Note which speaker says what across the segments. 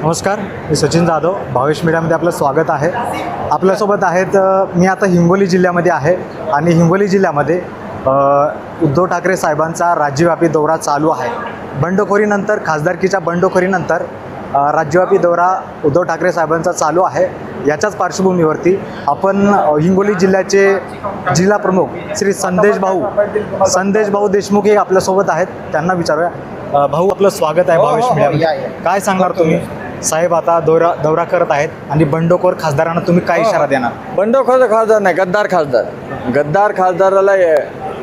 Speaker 1: नमस्कार, मी सचिन जाधव. भावेश मीडियामध्ये आपलं स्वागत आहे. आपल्यासोबत आहेत मी आता हिंगोली जिल्ह्यामध्ये आहे आणि हिंगोली जिल्ह्यामध्ये उद्धव ठाकरे साहेबांचा राज्यव्यापी दौरा चालू आहे. बंडखोरीनंतर, खासदारकीच्या बंडखोरीनंतर राज्यव्यापी दौरा उद्धव ठाकरे साहेबांचा चालू आहे. याच्याच पार्श्वभूमीवरती आपण हिंगोली जिल्ह्याचे जिल्हा प्रमुख श्री संदेश भाऊ देशमुख हे आपल्यासोबत आहेत. त्यांना विचारूया. भाऊ, आपलं स्वागत आहे भावेश मीडियामध्ये. काय सांगणार तुम्ही? साहेब आता दौरा करत आहेत आणि बंडखोर खासदारांना तुम्ही काय इशारा देणार?
Speaker 2: बंडखोर खासदार नाही, गद्दार खासदाराला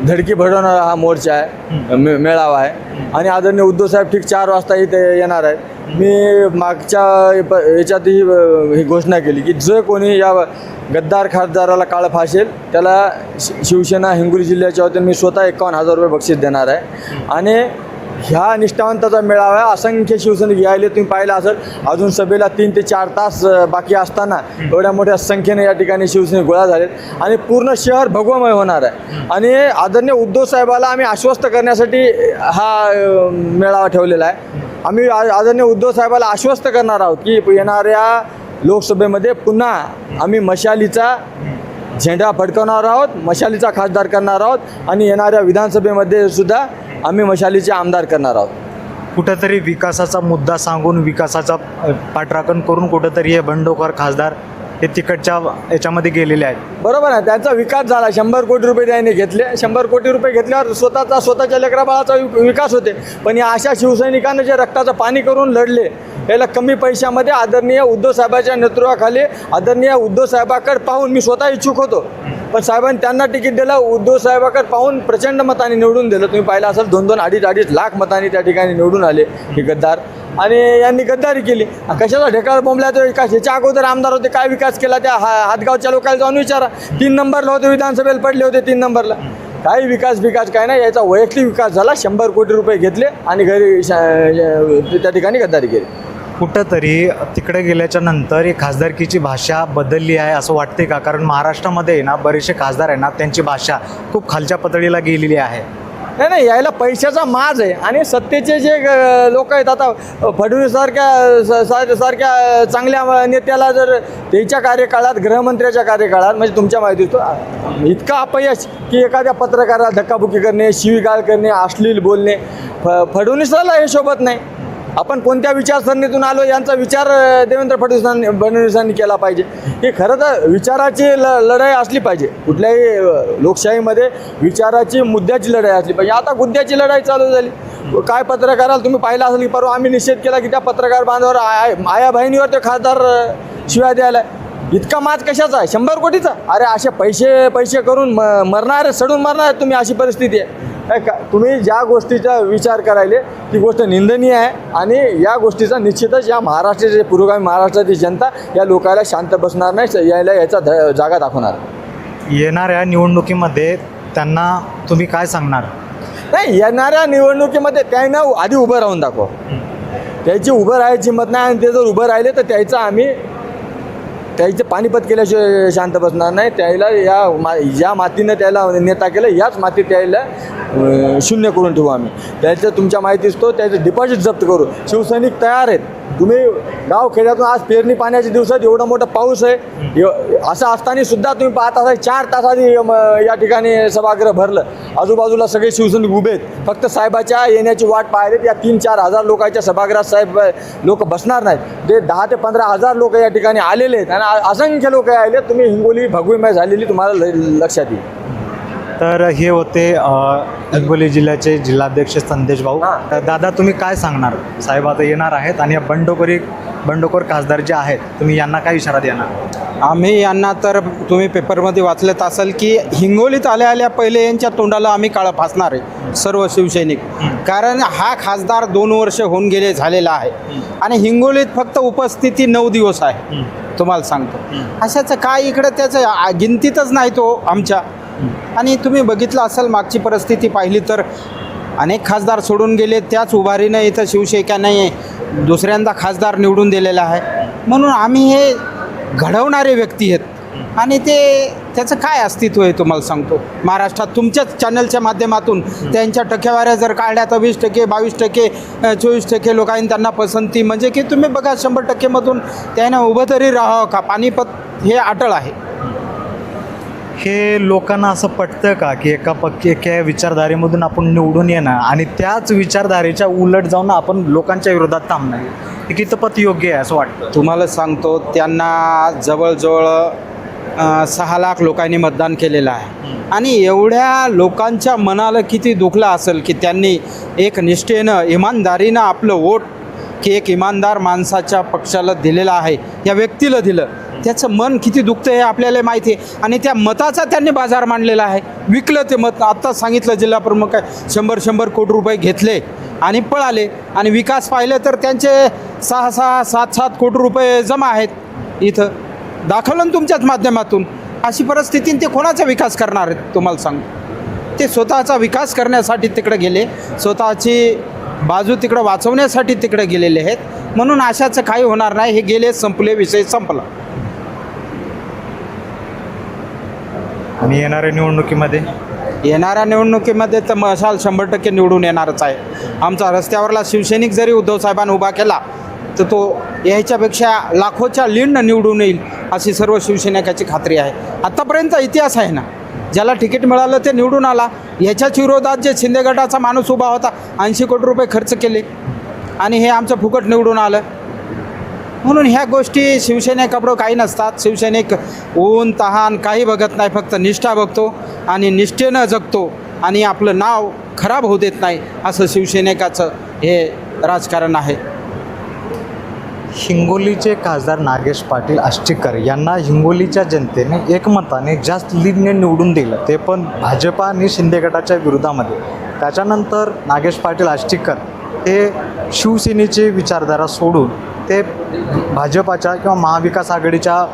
Speaker 2: धडकी भरवणारा हा मोर्चा आहे, मेळावा आहे. आणि आदरणीय उद्धव साहेब ठीक 4 वाजता इथे येणार आहेत. मी मागच्या याच्यातही ही घोषणा केली की जो कोणी या गद्दार खासदाराला काळ फासेल त्याला शिवसेना हिंगोली जिल्ह्याच्या वतीने मी स्वतः 51,000 रुपये बक्षीस देणार आहे. आणि ह्या निष्ठावंताचा मेळावा आहे. असंख्य शिवसैनिक यायले, तुम्ही पाहिलं असेल. अजून सभेला 3 ते 4 तास बाकी असताना एवढ्या मोठ्या संख्येने या ठिकाणी शिवसैनिक गोळा झालेत आणि पूर्ण शहर भगवमय होणार आहे. आणि आदरणीय उद्धव साहेबाला आम्ही आश्वस्त करण्यासाठी हा मेळावा ठेवलेला आहे. आम्ही आदरणीय उद्धव साहेबाला आश्वस्त करणार आहोत की येणाऱ्या लोकसभेमध्ये पुन्हा आम्ही मशालीचा झेंडा फडकवणार आहोत, मशालीचा खासदार करणार आहोत आणि येणाऱ्या विधानसभेमध्ये सुद्धा आम्ही मशालीचे आमदार करणार आहोत.
Speaker 1: कुठंतरी विकासाचा मुद्दा सांगून, विकासाचा पाठराखण करून कुठंतरी हे बंडखोर खासदार हे तिकडच्या याच्यामध्ये गेलेले आहेत.
Speaker 2: बरोबर आहे, त्यांचा विकास झाला. 100 कोटी रुपये त्याने घेतले. 100 कोटी रुपये घेतल्यावर स्वतःच्या लेकराबाळाचा विकास होते. पण या अशा शिवसैनिकांना जे रक्ताचं पाणी करून लढले, याला कमी पैशामध्ये आदरणीय उद्धव साहेबांच्या नेतृत्वाखाली आदरणीय उद्धव साहेबाकडे पाहून मी स्वतः इच्छुक होतो, पण साहेबांनी त्यांना तिकीट दिलं. उद्धव साहेबाकडे पाहून प्रचंड मताने निवडून दिलं. तुम्ही पाहिलं असेल 2-2, 2.5 लाख मतांनी त्या ठिकाणी निवडून आले हे गद्दार. आणि यांनी गद्दारी केली. कशाचा ढेकाळ बोंबला तो विकास? याच्या अगोदर आमदार होते, काय विकास केला? त्या हातगावच्या लोकांना जाऊन विचारा. 3 नंबरला होते, विधानसभेला पडले होते 3 नंबरला. काही विकास काय नाही, याचा वैयक्तिक विकास झाला. 100 कोटी रुपये घेतले आणि घरी त्या ठिकाणी गद्दारी केली.
Speaker 1: कुठंतरी तिकडे गेल्याच्या नंतर ही खासदारकीची भाषा बदलली आहे असं वाटते का? कारण महाराष्ट्रामध्ये ना बरेचसे खासदार आहे ना, त्यांची भाषा खूप खालच्या पातळीला गेलेली आहे.
Speaker 2: नाही, यायला पैशाचा माज आहे. आणि सत्तेचे जे लोक आहेत, आता फडणवीस सारख्या चांगल्या नेत्याला जर त्याच्या कार्यकाळात, गृहमंत्र्याच्या कार्यकाळात, म्हणजे तुमच्या माहितीत इतका अपयश की एखाद्या पत्रकाराला धक्काबुक्की करणे, शिवीगाळ करणे, अश्लील बोलणे, फडणवीसाला हे शोभत नाही. आपण कोणत्या विचारसरणीतून आलो यांचा विचार देवेंद्र फडणवीसांनी केला पाहिजे. ही खरं तर विचाराची लढाई असली पाहिजे. कुठल्याही लोकशाहीमध्ये विचाराची, मुद्द्याची लढाई असली पाहिजे. आता मुद्द्याची लढाई चालू झाली. काय पत्रकाराला तुम्ही पाहिलं असेल की परवा आम्ही निषेध केला की त्या पत्रकार बांधवावर, आया बहिणीवर ते खासदार शिव्या द्यायला. इतका माज कशाचा आहे? 100 कोटीचा. अरे असे पैसे करून मरणार, सडून मरणार तुम्ही. अशी परिस्थिती आहे. तुम्ही ज्या गोष्टीचा विचार करायले ती गोष्ट निंदनीय आहे. आणि या गोष्टीचा निश्चितच या महाराष्ट्राचे पुरोगामी महाराष्ट्राची जनता या लोकांना शांत बसणार नाही, याचा जागा दाखवणार.
Speaker 1: येणाऱ्या निवडणुकीमध्ये त्यांना तुम्ही काय सांगणार?
Speaker 2: नाही, येणाऱ्या निवडणुकीमध्ये त्यांना आधी उभं राहून दाखवा. त्याची उभं राहायची हिंमत नाही. आणि ते जर उभं राहिले तर त्याचं पानिपत केल्याशिवाय शांत बसणार नाही. त्याला ज्या मातीनं त्याला नेता केलं, याच मातीत त्याला शून्य करून ठेवू आम्ही. त्याचं तुमच्या माहिती असतो, त्याचं डिपॉझिट जप्त करू. शिवसैनिक तयार आहेत. तुम्ही गाव खेड्यातून आज पेरणी पाण्याच्या दिवसात एवढा मोठा पाऊस आहे, असं असताना सुद्धा तुम्ही पाहत असाल 4 तास आधी या ठिकाणी सभागृह भरलं. आजूबाजूला सगळे शिवसैनिक उभे आहेत, फक्त साहेबाच्या येण्याची वाट पाहिलेत. या 3-4 हजार लोकांच्या सभागृहात साहेब लोक बसणार नाहीत. ते 10 ते 15 हजार लोक या ठिकाणी आलेले आहेत आणि असंख्य लोक आले. तुम्ही हिंगोली भगवीमय झालेली तुम्हाला लक्षात येईल.
Speaker 1: तर हे होते हिंगोली जिल्ह्याचे जिल्हाध्यक्ष संदेश भाऊ. दादा, तुम्ही काय सांगणार? साहेब आता येणार आहेत आणि बंडखोर खासदार जे आहेत, तुम्ही यांना काय इशारा देणार?
Speaker 3: आम्ही यांना, तर तुम्ही पेपरमध्ये वाचलेत असेल की हिंगोलीत आल्या पहिले यांच्या तोंडाला आम्ही काळं फासणार आहे सर्व शिवसैनिक. कारण हा खासदार 2 वर्ष होऊन झालेला आहे आणि हिंगोलीत फक्त उपस्थिती 9 दिवस आहे. तुम्हाला सांगतो, अशाचं काय इकडं त्याचं गिनतीतच नाही तो आमच्या. आणि तुम्ही बघितलं असेल मागची परिस्थिती पाहिली तर अनेक खासदार सोडून गेले. त्याच उभारीनं इथं शिवसैनिकांनी दुसऱ्यांदा खासदार निवडून दिलेला आहे. म्हणून आम्ही हे घडवणारे व्यक्ती आहेत आणि ते त्याचं काय अस्तित्व आहे तुम्हाला सांगतो महाराष्ट्रात. तुमच्याच चॅनलच्या माध्यमातून त्यांच्या टक्केवाऱ्या जर काढल्या तर 20%, 22%, 24% लोकांनी त्यांना पसंती, म्हणजे की तुम्ही बघा 100%मधून त्यानं उभं तरी राहावं का. पानिपत हे अटळ आहे.
Speaker 1: हे लोकांना असं पटतं का की एका विचारधारेमधून आपण निवडून येणं आणि त्याच विचारधारेच्या उलट जाऊन आपण लोकांच्या विरोधात थांबणं हे कितपत योग्य आहे असं वाटतं?
Speaker 3: तुम्हाला सांगतो त्यांना जवळजवळ 6 लाख लोकांनी मतदान केलेलं आहे आणि एवढ्या लोकांच्या मनाला किती दुखलं असेल की त्यांनी एक निष्ठेनं इमानदारीनं आपलं वोट की एक इमानदार माणसाच्या पक्षाला दिलेलं आहे, या व्यक्तीला दिलं, त्याचं मन किती दुखतं हे आपल्याला माहिती आहे. आणि त्या मताचा त्यांनी बाजार मांडलेला आहे, विकलं ते मत. आत्ताच सांगितलं जिल्हा प्रमुख आहे 100 कोटी रुपये घेतले आणि पळाले. आणि विकास पाहिलं तर त्यांचे 6 7 कोटी रुपये जमा आहेत इथं, दाखवलं ना तुमच्याच माध्यमातून. अशी परिस्थितीने ते कोणाचा विकास करणार आहेत तुम्हाला सांगतो. ते स्वतःचा विकास करण्यासाठी तिकडे गेले, स्वतःची बाजू तिकडं वाचवण्यासाठी तिकडे गेलेले आहेत. म्हणून अशाचं काही होणार नाही. हे गेले, संपले, विषय संपला.
Speaker 1: आणि येणाऱ्या
Speaker 3: निवडणुकीमध्ये तर मशाल 100% निवडून येणारच आहे. आमचा रस्त्यावरला शिवसैनिक जरी उद्धव साहेबांनी उभा केला तर तो याच्यापेक्षा लाखोच्या लीडनं निवडून येईल अशी सर्व शिवसैनिकाची खात्री आहे. आत्तापर्यंत इतिहास आहे ना, ज्याला तिकीट मिळालं ते निवडून आला. ह्याच्याच विरोधात जे शिंदे गटाचा माणूस उभा होता 80 कोटी रुपये खर्च केले आणि हे आमचं फुकट निवडून आलं. म्हणून ह्या गोष्टी शिवसैनिकाकडं काही नसतात. शिवसैनिक ऊन तहान काही बघत नाही, फक्त निष्ठा बघतो आणि निष्ठेनं जगतो आणि आपलं नाव खराब होऊ देत नाही, असं शिवसैनिकाचं हे राजकारण आहे.
Speaker 1: हिंगोलीचे खासदार नागेश पाटील आष्टीकर यांना हिंगोलीच्या जनतेने एकमताने जास्त लीडने निवडून दिलं, ते पण भाजपा आणि शिंदे गटाच्या विरोधामध्ये. त्याच्यानंतर नागेश पाटील आष्टीकर हे शिवसेनेची विचारधारा सोडून ते भाजपाच्या किंवा महाविकास आघाडीच्या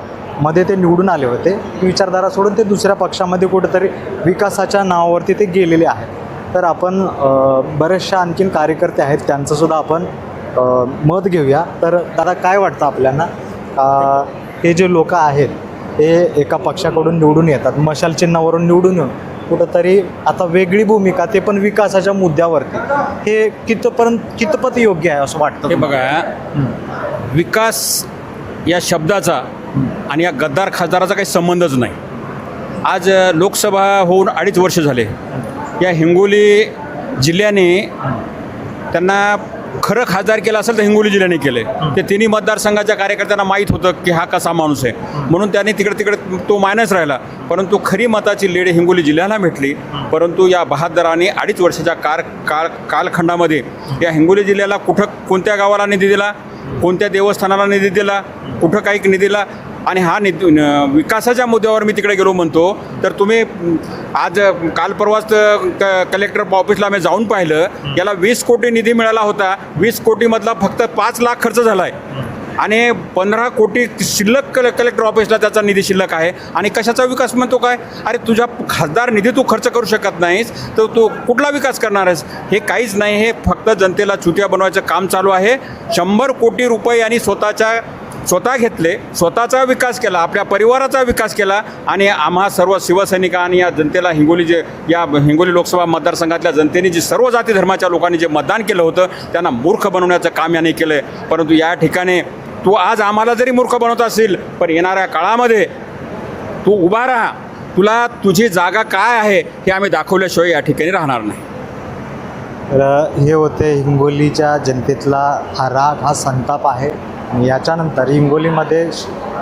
Speaker 1: मध्ये ते निवडून आले होते. विचारधारा सोडून ते दुसऱ्या पक्षामध्ये कुठेतरी विकासाच्या नावावरती ते गेलेले आहेत. तर आपण बरेचशा आणखीन कार्यकर्ते आहेत त्यांचंसुद्धा आपण मत घेऊया. तर दादा काय वाटतं आपल्याला, हे जे लोक आहेत हे एका पक्षाकडून निवडून येतात, मशाल चिन्हावरून निवडून येऊन कुठंतरी आता वेगळी भूमिका, ते पण विकासाच्या मुद्द्यावरती, हे कितपत योग्य आहे असं वाटतं?
Speaker 4: हे बघा, विकास या शब्दाचा आणि या गद्दार खासदाराचा काही संबंधच नाही. आज लोकसभा होऊन 2.5 वर्ष झाले. या हिंगोली जिल्ह्याने त्यांना खरं खासदार केलं असेल तर हिंगोली जिल्ह्याने केले. ते तिन्ही मतदारसंघाच्या कार्यकर्त्यांना माहीत होतं की हा कसा माणूस आहे, म्हणून त्यांनी तिकडे तो मायनस राहिला. परंतु खरी मताची लीड हिंगोली जिल्ह्याला भेटली. परंतु या बहादराने 2.5 वर्षाच्या कालखंडामध्ये या हिंगोली जिल्ह्याला कोणत्या गावाला निधी दिला, कोणत्या देवस्थानाला निधी दिला, कुठं काही निधी दिला. आणि हा विकासाच्या मुद्द्यावर मी तिकडे गेलो म्हणतो तर तुम्ही आज काल परवाच कलेक्टर ऑफिसला मी जाऊन पाहिलं, याला 20 कोटी निधी मिळाला होता. 20 कोटीमधला फक्त 5 लाख खर्च झाला आहे आणि 15 कोटी शिल्लक कलेक्टर ऑफिसला त्याचा निधी शिल्लक आहे. आणि कशाचा विकास म्हणतो काय? अरे तुझ्या खासदार निधी तू खर्च करू शकत नाहीस तर तू कुठला विकास करणार आहेस? हे काहीच नाही, हे फक्त जनतेला चुतिया बनवायचं काम चालू आहे. 100 कोटी रुपये यांनी स्वतः घेतले, स्वतःचा विकास केला, आपल्या परिवाराचा विकास केला आणि आम्हा सर्व शिवसैनिका आणि या जनतेला या हिंगोली लोकसभा मतदारसंघातल्या जनतेने जी सर्व जाती धर्माच्या लोकांनी जे मतदान केलं होतं त्यांना मूर्ख बनवण्याचं काम याने केलं आहे. परंतु या ठिकाणी तू आज आम्हाला जरी मूर्ख बनवत असेल पण येणाऱ्या काळामध्ये तू उभा राहा, तुला तुझी जागा काय आहे हे आम्ही दाखवल्याशिवाय या ठिकाणी राहणार नाही.
Speaker 1: तर हे होते हिंगोलीच्या जनतेतला हा राग, हा संताप आहे. आणि याच्यानंतर हिंगोलीमध्ये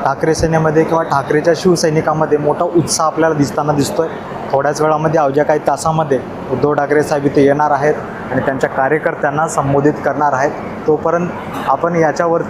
Speaker 1: ठाकरे सेनेमध्ये किंवा ठाकरेच्या शिवसैनिकांमध्ये मोठा उत्साह आपल्याला दिसतोय. थोड्याच वेळामध्ये अवघ्या काही तासामध्ये उद्धव ठाकरे साहेब इथे येणार आहेत आणि त्यांच्या कार्यकर्त्यांना संबोधित करणार आहेत. तोपर्यंत आपण याच्यावर